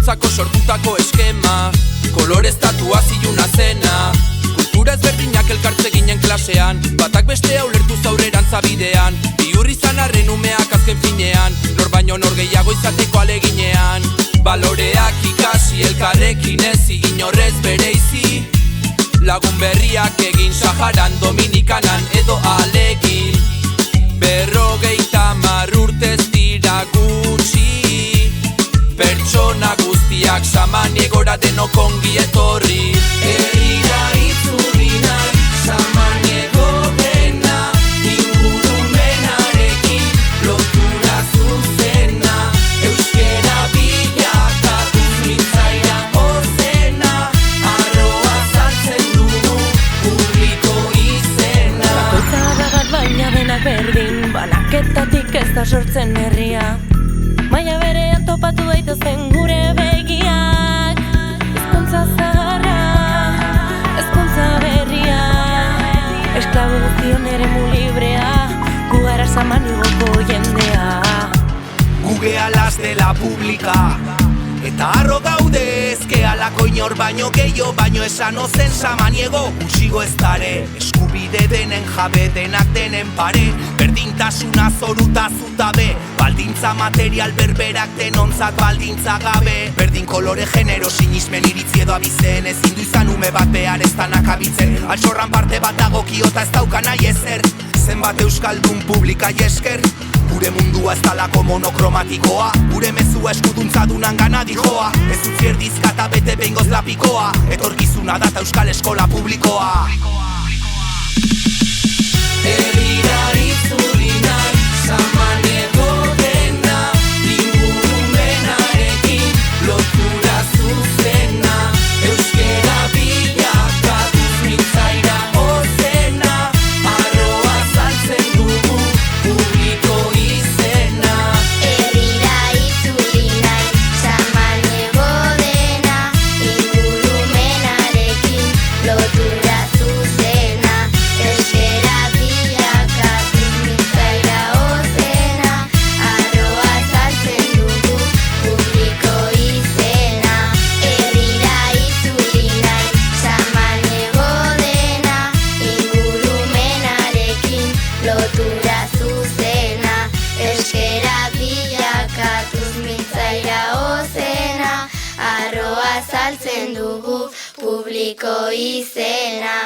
bakoitzako sortutako eskema, koloreztatua ziluna zena. Kultura ezberdinak elkartze ginen klasean, batak bestea ulertu zaurerantza bidean. Bihur izan arren umeak azken finean, nor baino nor gehiago izateko aleginean. Baloreak ikasi elkarrekin ez igin horrez bereizi, lagun berriak egin Saharan, Dominikanan edo alegin. 50 urtez dira gutxi, pertsona guztiak Samaniegora denok ongi etorri. Herrira itzuli nahi Samaniego dena, ingurumenarekin lotura zuzena. Euskera bilakatuz mintzaira ozena, arroa saltzen dugu publiko izena. Bakoitza bat baina denak berdin, banaketatik ez da sortzen herria. Maila berean topatu daitezen gure begiak. Hezkuntza zaharra, hezkuntza berria, esklabu guztion eremu librea, gu gara Samanigoko jendea. Gu gea las de la publika, eta harro gaude ezke alako inor baino gehiago, baino esan ozen Samaniego usigo ez dare. Eskubide denen jabe, denak denen pare, berdintasuna zoruta zutabe, baldintza material berberak denontzat baldintza gabe. Berdin kolore genero sinismen iritzi edo abizen, ezin du izan ume bat behar ez danak abitzen. Altxorran parte bat dagokiota ez dauka nahi ezer, zenbat euskaldun publika esker. Gure mundua ez talako monokromatikoa, gure mezua eskuduntza dunan gana dijoa. Ez utzi erdizka eta bete behingoz lapikoa, etorkizuna data euskal eskola publikoa. Herrira itzuli nahi Samaniego dena, ingurumenarekin lotura zuzena. Euskera bilakatuz mintzaira ozena, arroa saltzen dugu publiko izena. Herrira itzuli nahi Samaniego dena, ingurumenarekin lotura zuzena. Euskera bilakatuz mintzaira ozena, arroa saltzen dugu publiko izena. Herrira itzuli nahi Samaniego dena, ingurumenarekin lotura zuzena. Euskera bilakatuz mintzaira ozena, arroa saltzen dugu publiko izena.